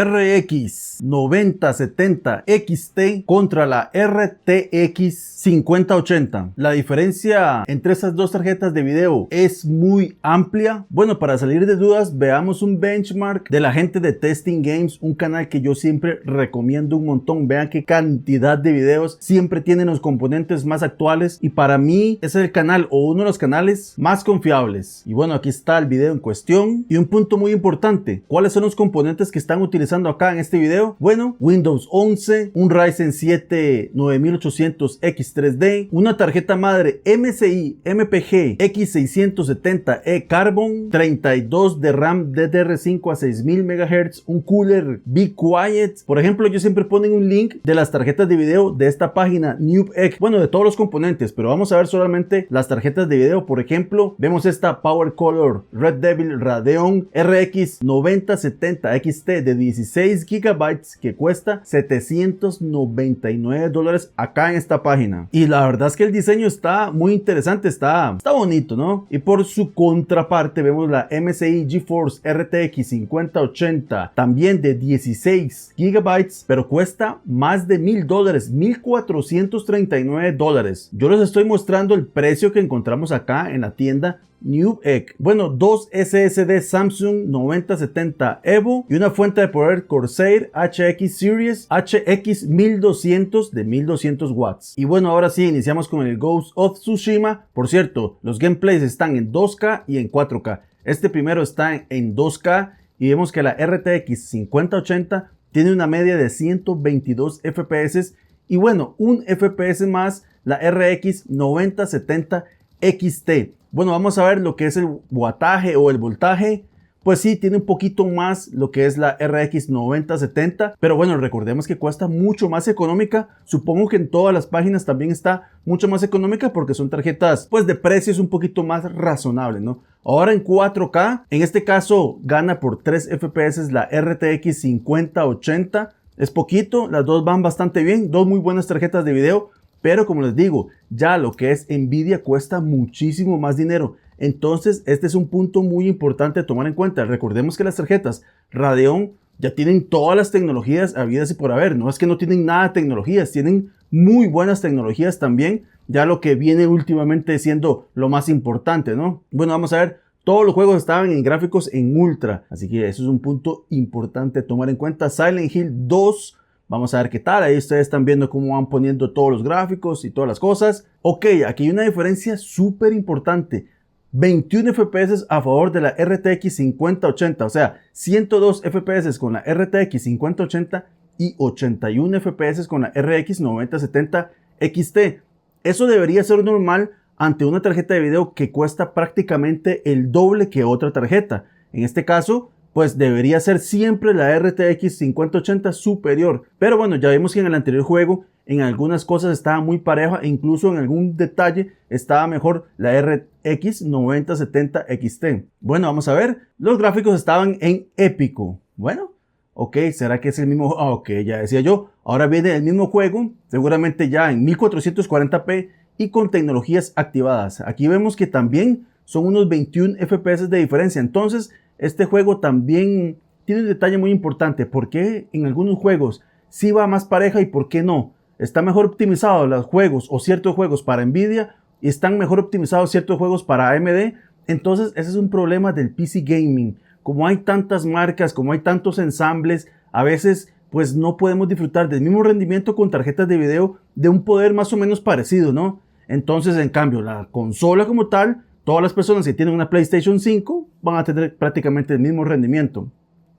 RX 9070 XT contra la RTX 5080. La diferencia entre estas dos tarjetas de video es muy amplia. Bueno, para salir de dudas, veamos un benchmark de la gente de Testing Games, un canal que yo siempre recomiendo un montón. Vean qué cantidad de videos, siempre tienen los componentes más actuales y para mí es el canal o uno de los canales más confiables. Y bueno, aquí está el video en cuestión y un punto muy importante: ¿cuáles son los componentes que están utilizando acá en este video? Bueno, Windows 11, un Ryzen 7 9800 X3D, una tarjeta madre MSI MPG X670E Carbon, 32 de RAM DDR5 a 6000 MHz, un cooler Be Quiet. Por ejemplo, yo siempre ponen un link de las tarjetas de video de esta página Newegg, bueno, de todos los componentes, pero vamos a ver solamente las tarjetas de video. Por ejemplo, vemos esta Power Color Red Devil Radeon RX 9070 XT de 16 GB que cuesta $799 acá en esta página. Y la verdad es que el diseño está muy interesante, está bonito, ¿no? Y por su contraparte vemos la MSI GeForce RTX 5080, también de 16 GB, pero cuesta más de $1000, $1439. Yo les estoy mostrando el precio que encontramos acá en la tienda Newegg. Bueno, dos SSD Samsung 9070 Evo y una fuente de poder Corsair HX Series HX 1200 de 1200 watts. Y bueno, ahora sí, iniciamos con el Ghost of Tsushima. Por cierto, los gameplays están en 2K y en 4K. Este primero está en 2K y vemos que la RTX 5080 tiene una media de 122 FPS y bueno, un FPS más la RX 9070 XT. Bueno, vamos a ver lo que es el wattaje o el voltaje. Pues sí, tiene un poquito más lo que es la RX 9070, pero bueno, recordemos que cuesta mucho más económica. Supongo que en todas las páginas también está mucho más económica porque son tarjetas pues de precios un poquito más razonables, ¿no? Ahora en 4K, en este caso gana por 3 FPS la RTX 5080. Es poquito, las dos van bastante bien, dos muy buenas tarjetas de video. Pero como les digo, ya lo que es Nvidia cuesta muchísimo más dinero. Entonces este es un punto muy importante a tomar en cuenta. Recordemos que las tarjetas Radeon ya tienen todas las tecnologías habidas y por haber. No es que no tienen nada de tecnologías, tienen muy buenas tecnologías también. Ya lo que viene últimamente siendo lo más importante, ¿no? Bueno, vamos a ver. Todos los juegos estaban en gráficos en ultra. Así que eso es un punto importante a tomar en cuenta. Silent Hill 2. Vamos a ver qué tal. Ahí ustedes están viendo cómo van poniendo todos los gráficos y todas las cosas. Ok, aquí hay una diferencia súper importante. 21 FPS a favor de la RTX 5080. O sea, 102 FPS con la RTX 5080 y 81 FPS con la RX 9070 XT. Eso debería ser normal ante una tarjeta de video que cuesta prácticamente el doble que otra tarjeta. En este caso, pues debería ser siempre la RTX 5080 superior. Pero bueno, ya vimos que en el anterior juego en algunas cosas estaba muy pareja e incluso en algún detalle estaba mejor la RX 9070 XT. Bueno, vamos a ver. Los gráficos estaban en épico. Bueno, ok, ¿será que es el mismo? Ok, ya decía yo. Ahora viene el mismo juego, seguramente ya en 1440p y con tecnologías activadas. Aquí vemos que también son unos 21 FPS de diferencia. Entonces, este juego también tiene un detalle muy importante. ¿Por qué en algunos juegos sí va más pareja y por qué no? Está mejor optimizado los juegos o ciertos juegos para Nvidia y están mejor optimizados ciertos juegos para AMD. Entonces ese es un problema del PC Gaming. Como hay tantas marcas, como hay tantos ensambles, a veces pues no podemos disfrutar del mismo rendimiento con tarjetas de video de un poder más o menos parecido, ¿no? Entonces, en cambio, la consola como tal, todas las personas que tienen una PlayStation 5 van a tener prácticamente el mismo rendimiento.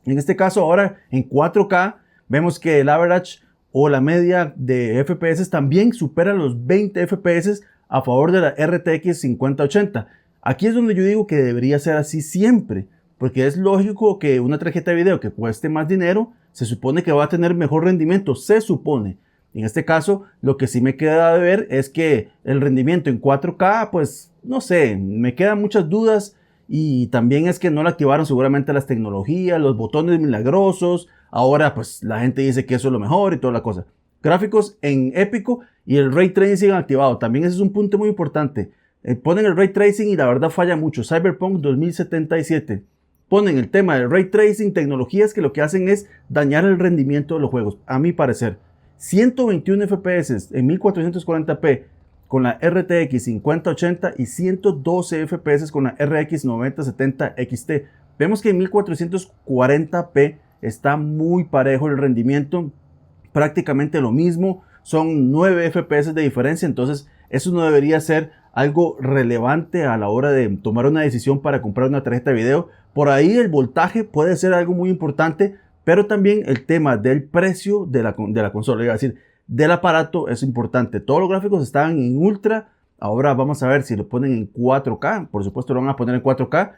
En este caso, ahora en 4K, vemos que el average o la media de FPS también supera los 20 FPS a favor de la RTX 5080. Aquí es donde yo digo que debería ser así siempre, porque es lógico que una tarjeta de video que cueste más dinero, se supone que va a tener mejor rendimiento, se supone. En este caso, lo que sí me queda de ver es que el rendimiento en 4K, pues no sé, me quedan muchas dudas y también es que no le activaron seguramente las tecnologías, los botones milagrosos. Ahora pues la gente dice que eso es lo mejor y toda la cosa. Gráficos en épico y el Ray Tracing activado. También ese es un punto muy importante. Ponen el Ray Tracing y la verdad falla mucho. Cyberpunk 2077. ponen el tema del Ray Tracing, tecnologías que lo que hacen es dañar el rendimiento de los juegos, a mi parecer. 121 FPS en 1440p con la RTX 5080 y 112 FPS con la RX 9070 XT. Vemos que en 1440p está muy parejo el rendimiento, prácticamente lo mismo, son 9 FPS de diferencia, entonces eso no debería ser algo relevante a la hora de tomar una decisión para comprar una tarjeta de video. Por ahí el voltaje puede ser algo muy importante, pero también el tema del precio de la consola, es decir, del aparato es importante. Todos los gráficos estaban en ultra, ahora vamos a ver si lo ponen en 4K, por supuesto lo van a poner en 4K.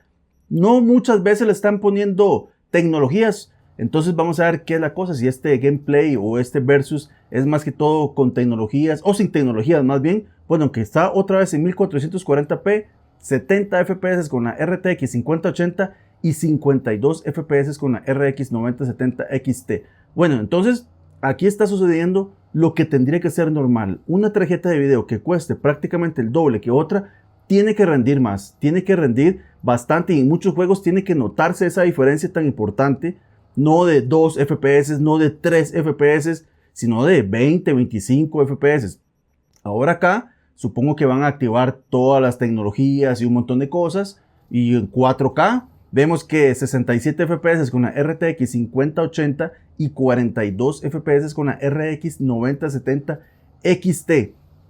No muchas veces le están poniendo tecnologías, entonces vamos a ver qué es la cosa, si este gameplay o este versus es más que todo con tecnologías o sin tecnologías más bien. Bueno, aunque está otra vez en 1440p, 70 FPS con la RTX 5080 y 52 FPS con la RX 9070 XT. Bueno, entonces aquí está sucediendo lo que tendría que ser normal. Una tarjeta de video que cueste prácticamente el doble que otra tiene que rendir más, tiene que rendir bastante, y en muchos juegos tiene que notarse esa diferencia tan importante, no de 2 FPS, no de 3 FPS, sino de 20, 25 FPS. Ahora acá supongo que van a activar todas las tecnologías y un montón de cosas, y en 4K vemos que 67 FPS con la RTX 5080 y 42 FPS con la RX 9070 XT.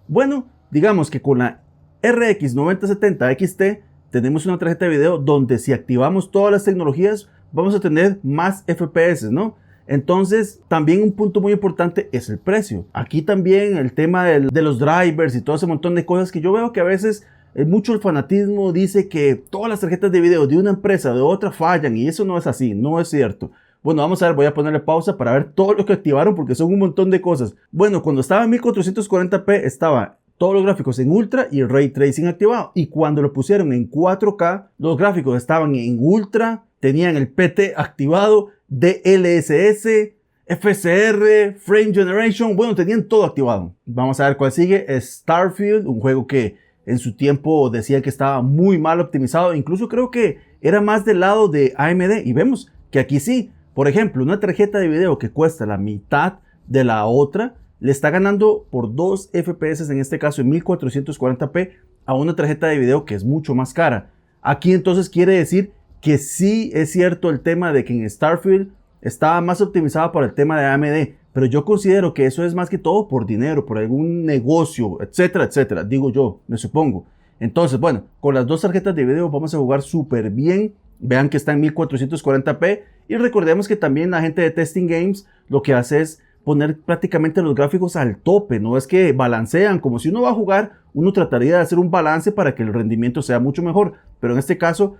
Bueno, digamos que con la RX 9070 XT tenemos una tarjeta de video donde si activamos todas las tecnologías vamos a tener más FPS, ¿no? Entonces también un punto muy importante es el precio. Aquí también el tema de los drivers y todo ese montón de cosas que yo veo que a veces mucho el fanatismo dice que todas las tarjetas de video de una empresa o de otra fallan, y eso no es así, no es cierto. Bueno, vamos a ver, voy a ponerle pausa para ver todo lo que activaron porque son un montón de cosas. Bueno, cuando estaba en 1440p estaba todos los gráficos en ultra y el ray tracing activado, y cuando lo pusieron en 4K los gráficos estaban en ultra, tenían el PT activado, DLSS, FSR, Frame Generation, bueno, tenían todo activado. Vamos a ver cuál sigue. Starfield, un juego que en su tiempo decía que estaba muy mal optimizado, incluso creo que era más del lado de AMD, y vemos que aquí sí. Por ejemplo, una tarjeta de video que cuesta la mitad de la otra le está ganando por 2 FPS, en este caso en 1440p, a una tarjeta de video que es mucho más cara. Aquí entonces quiere decir que sí es cierto el tema de que en Starfield estaba más optimizado para el tema de AMD, pero yo considero que eso es más que todo por dinero, por algún negocio, etcétera, etcétera, digo yo, me supongo. Entonces, bueno, con las dos tarjetas de video vamos a jugar súper bien. Vean que está en 1440p, y recordemos que también la gente de Testing Games lo que hace es poner prácticamente los gráficos al tope, no es que balancean, como si uno va a jugar, uno trataría de hacer un balance para que el rendimiento sea mucho mejor, pero en este caso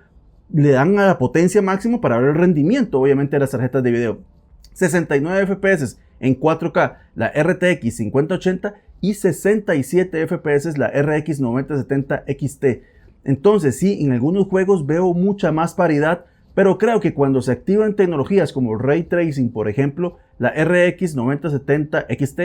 le dan a la potencia máxima para ver el rendimiento, obviamente, de las tarjetas de video. 69 FPS en 4K la RTX 5080 y 67 FPS la RX 9070 XT. Entonces sí, en algunos juegos veo mucha más paridad, pero creo que cuando se activan tecnologías como Ray Tracing, por ejemplo, la RX 9070 XT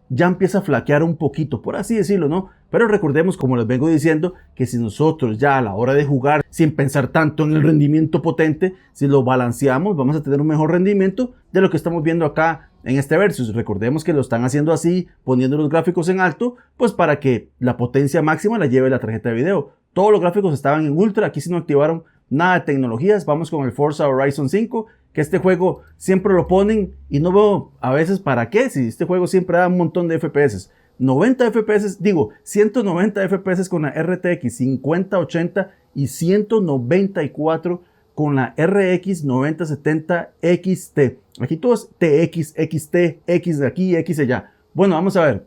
ya empieza a flaquear un poquito, por así decirlo, ¿no? Pero recordemos, como les vengo diciendo, que si nosotros ya a la hora de jugar, sin pensar tanto en el rendimiento potente, si lo balanceamos, vamos a tener un mejor rendimiento de lo que estamos viendo acá en este versus. Recordemos que lo están haciendo así, poniendo los gráficos en alto, pues para que la potencia máxima la lleve la tarjeta de video. Todos los gráficos estaban en ultra, aquí sí no activaron nada de tecnologías. Vamos con el Forza Horizon 5, que este juego siempre lo ponen y no veo a veces para qué, si este juego siempre da un montón de FPS. 90 FPS, digo, 190 FPS con la RTX 5080 y 194 con la RX 9070 XT. Aquí todo es TX, XT, X de aquí, X de allá. Bueno, vamos a ver.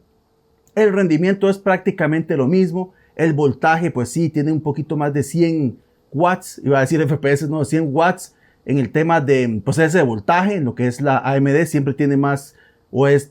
El rendimiento es prácticamente lo mismo. El voltaje, pues sí, tiene un poquito más de 100 watts, iba a decir FPS, no, 100 watts en el tema de, pues ese de voltaje, en lo que es la AMD siempre tiene más,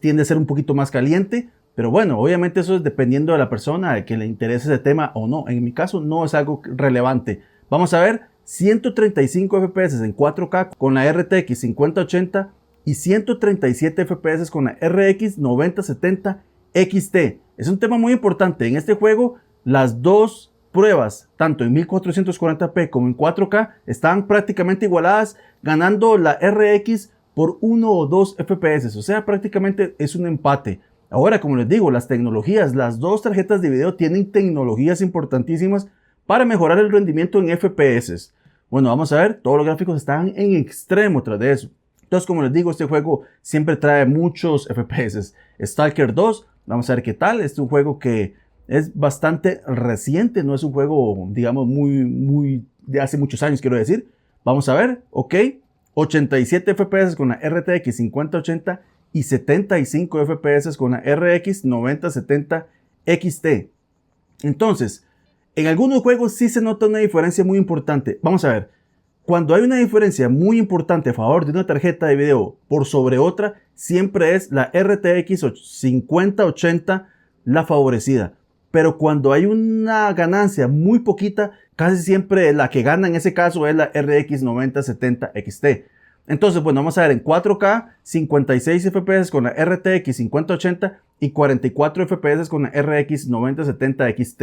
tiende a ser un poquito más caliente, pero bueno, obviamente eso es dependiendo de la persona, de que le interese ese tema o no. En mi caso no es algo relevante. Vamos a ver, 135 FPS en 4K con la RTX 5080 y 137 FPS con la RX 9070 XT. Es un tema muy importante en este juego. Las dos pruebas, tanto en 1440p como en 4K, estaban prácticamente igualadas, ganando la RX por 1 o 2 FPS, o sea, prácticamente es un empate. Ahora, como les digo, las tecnologías, las dos tarjetas de video tienen tecnologías importantísimas para mejorar el rendimiento en FPS. Bueno, vamos a ver, todos los gráficos están en extremo tras de eso. Entonces, como les digo, este juego siempre trae muchos FPS. Stalker 2, vamos a ver qué tal. Este es un juego que es bastante reciente, no es un juego, digamos, muy de hace muchos años, quiero decir. Vamos a ver, ok. 87 FPS con la RTX 5080 y 75 FPS con la RX 9070 XT. Entonces, en algunos juegos sí se nota una diferencia muy importante. Vamos a ver. Cuando hay una diferencia muy importante a favor de una tarjeta de video por sobre otra, siempre es la RTX 5080 la favorecida. Pero cuando hay una ganancia muy poquita, casi siempre la que gana en ese caso es la RX 9070 XT. Entonces, bueno, vamos a ver en 4K, 56 FPS con la RTX 5080 y 44 FPS con la RX 9070 XT.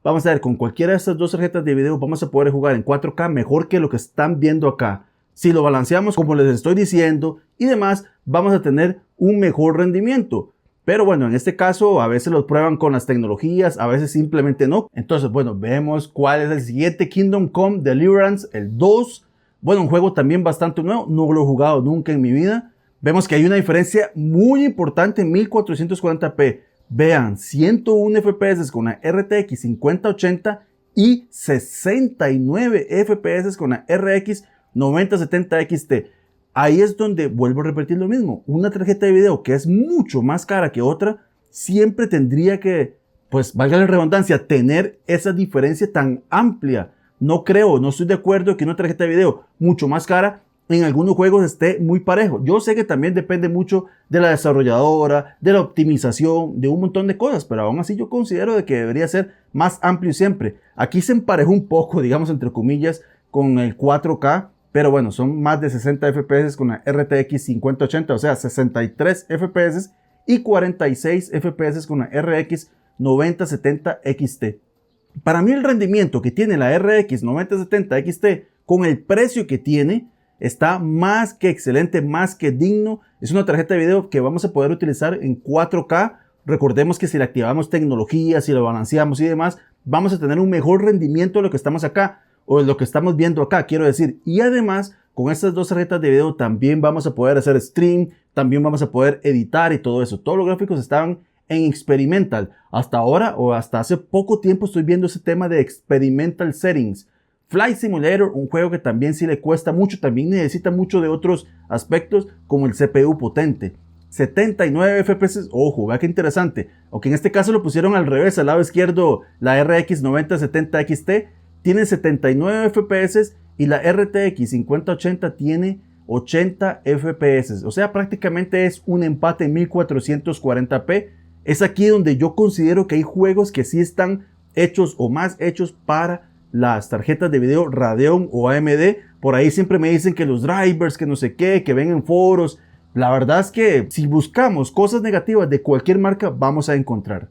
Vamos a ver, con cualquiera de estas dos tarjetas de video vamos a poder jugar en 4K mejor que lo que están viendo acá. Si lo balanceamos como les estoy diciendo y demás, vamos a tener un mejor rendimiento. Pero bueno, en este caso a veces lo prueban con las tecnologías, a veces simplemente no. Entonces, bueno, vemos cuál es el siguiente: Kingdom Come Deliverance, el 2. Bueno, un juego también bastante nuevo, no lo he jugado nunca en mi vida. Vemos que hay una diferencia muy importante en 1440p. Vean, 101 FPS con la RTX 5080 y 69 FPS con la RX 9070 XT. Ahí es donde vuelvo a repetir lo mismo. Una tarjeta de video que es mucho más cara que otra, siempre tendría que, pues valga la redundancia, tener esa diferencia tan amplia. No estoy de acuerdo que una tarjeta de video mucho más cara en algunos juegos esté muy parejo. Yo sé que también depende mucho de la desarrolladora, de la optimización, de un montón de cosas, pero aún así yo considero de que debería ser más amplio siempre. Aquí se emparejó un poco, digamos entre comillas, con el 4K, pero bueno, son más de 60 FPS con la RTX 5080, o sea, 63 FPS y 46 FPS con la RX 9070 XT. Para mí el rendimiento que tiene la RX 9070 XT con el precio que tiene está más que excelente, más que digno. Es una tarjeta de video que vamos a poder utilizar en 4K. Recordemos que si le activamos tecnologías, si lo balanceamos y demás, vamos a tener un mejor rendimiento de lo que estamos acá, o de lo que estamos viendo acá, quiero decir. Y además, con estas dos tarjetas de video también vamos a poder hacer stream, también vamos a poder editar y todo eso. Todos los gráficos estaban en experimental. Hasta ahora, o hasta hace poco tiempo, estoy viendo ese tema de experimental settings. Flight Simulator, un juego que también sí le cuesta mucho, también necesita mucho de otros aspectos como el CPU potente. 79 FPS, ojo, vea qué interesante. Aunque en este caso lo pusieron al revés, al lado izquierdo la RX 9070 XT tiene 79 FPS y la RTX 5080 tiene 80 FPS. O sea, prácticamente es un empate en 1440p. Es aquí donde yo considero que hay juegos que sí están hechos o más hechos para las tarjetas de video Radeon o AMD. Por ahí siempre me dicen que los drivers, que no sé qué, que ven en foros. La verdad es que si buscamos cosas negativas de cualquier marca, vamos a encontrar.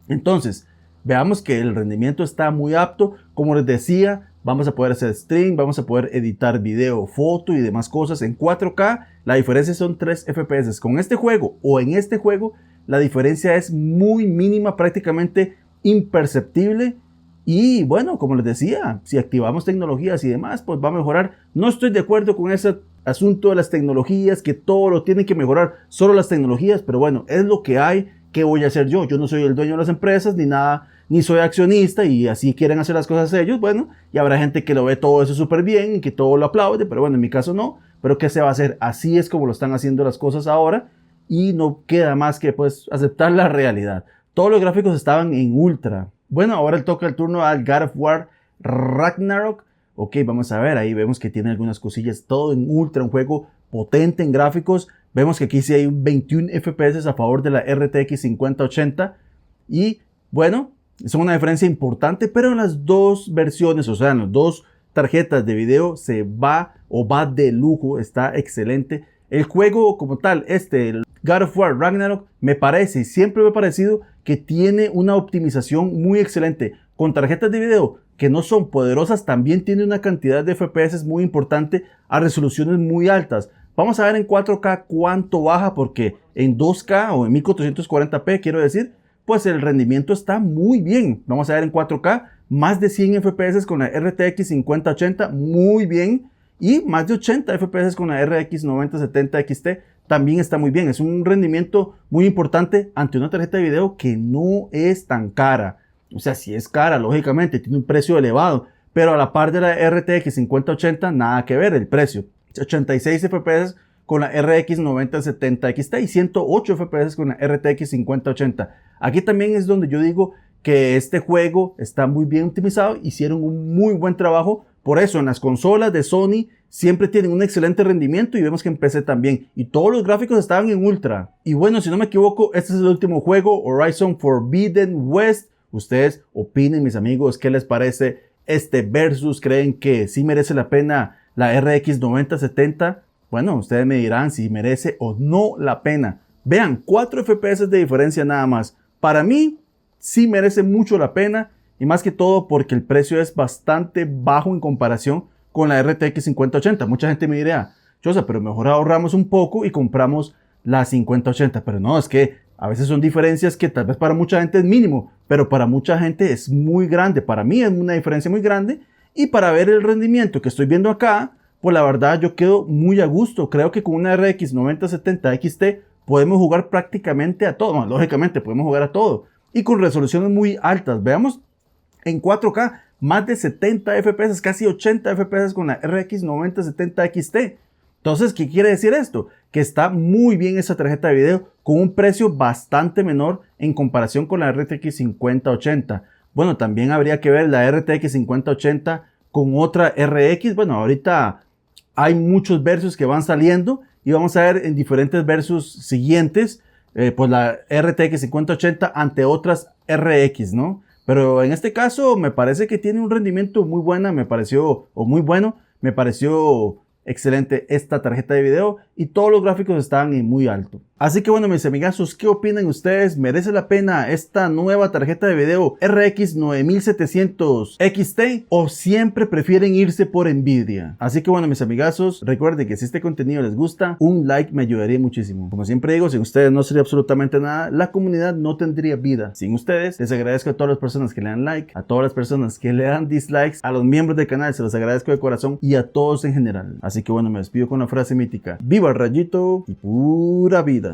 Entonces, veamos que el rendimiento está muy apto. Como les decía, vamos a poder hacer stream, vamos a poder editar video, foto y demás cosas en 4K. La diferencia son 3 FPS. Con este juego o en este juego, la diferencia es muy mínima, prácticamente imperceptible. Y bueno, como les decía, si activamos tecnologías y demás, pues va a mejorar. No estoy de acuerdo con ese asunto de las tecnologías, que todo lo tienen que mejorar, solo las tecnologías, pero bueno, es lo que hay. ¿Qué voy a hacer yo? Yo no soy el dueño de las empresas ni nada, ni soy accionista, y así quieren hacer las cosas ellos. Bueno, y habrá gente que lo ve todo eso súper bien y que todo lo aplaude, pero bueno, en mi caso no. Pero ¿qué se va a hacer? Así es como lo están haciendo las cosas ahora y no queda más que pues aceptar la realidad. Todos los gráficos estaban en ultra. Bueno, ahora toca el turno al God of War Ragnarok. Ok, vamos a ver, ahí vemos que tiene algunas cosillas, todo en ultra, un juego potente en gráficos. Vemos que aquí sí hay un 21 FPS a favor de la RTX 5080. Y bueno, es una diferencia importante, pero en las dos versiones, o sea, en las dos tarjetas de video se va o va de lujo, está excelente. El juego como tal, el God of War Ragnarok, me parece, siempre me ha parecido que tiene una optimización muy excelente. con tarjetas de video que no son poderosas también tiene una cantidad de FPS muy importante a resoluciones muy altas. Vamos a ver en 4K cuánto baja, porque en 2K o en 1440p quiero decir, pues el rendimiento está muy bien. Vamos a ver en 4K más de 100 FPS con la RTX 5080 muy bien, y más de 80 FPS con la RX 9070 XT también está muy bien. Es un rendimiento muy importante ante una tarjeta de video que no es tan cara. O sea, si es cara, lógicamente, tiene un precio elevado, pero a la par de la RTX 5080, nada que ver el precio. 86 FPS con la RX 9070 XT y 108 FPS con la RTX 5080. Aquí también es donde yo digo que este juego está muy bien optimizado, hicieron un muy buen trabajo. Por eso en las consolas de Sony siempre tienen un excelente rendimiento, y vemos que en PC también, y todos los gráficos estaban en ultra. Y bueno, si no me equivoco, este es el último juego, Horizon Forbidden West. Ustedes opinen, mis amigos, ¿qué les parece este versus? ¿Creen que sí merece la pena la RX 9070? Bueno, ustedes me dirán si merece o no la pena. Vean, 4 FPS de diferencia nada más. Para mí sí merece mucho la pena, y más que todo porque el precio es bastante bajo en comparación con la RTX 5080. Mucha gente me dirá, Chosa, pero mejor ahorramos un poco y compramos la 5080. Pero no, es que a veces son diferencias que tal vez para mucha gente es mínimo, pero para mucha gente es muy grande. Para mí es una diferencia muy grande, y para ver el rendimiento que estoy viendo acá, pues la verdad yo quedo muy a gusto. Creo que con una RX 9070 XT podemos jugar prácticamente a todo. Bueno, lógicamente podemos jugar a todo, y con resoluciones muy altas. Veamos en 4K más de 70 FPS, casi 80 FPS con la RX 9070 XT. Entonces, ¿qué quiere decir esto? Que está muy bien esa tarjeta de video con un precio bastante menor en comparación con la RTX 5080. Bueno, también habría que ver la RTX 5080 con otra RX. Bueno, ahorita hay muchos versus que van saliendo, y vamos a ver en diferentes versus siguientes, pues la RTX 5080 ante otras RX, ¿no? Pero en este caso me parece que tiene un rendimiento muy bueno, me pareció excelente esta tarjeta de video, y todos los gráficos están en muy alto. Así que bueno, mis amigazos, ¿qué opinan ustedes? ¿Merece la pena esta nueva tarjeta de video RX 9700 XT o siempre prefieren irse por Nvidia? Así que bueno, mis amigazos, recuerden que si este contenido les gusta, un like me ayudaría muchísimo. Como siempre digo, sin ustedes no sería absolutamente nada, la comunidad no tendría vida. Sin ustedes, les agradezco a todas las personas que le dan like, a todas las personas que le dan dislikes, a los miembros del canal se los agradezco de corazón, y a todos en general. Así que bueno, me despido con la frase mítica: ¡Viva el rayito y pura vida!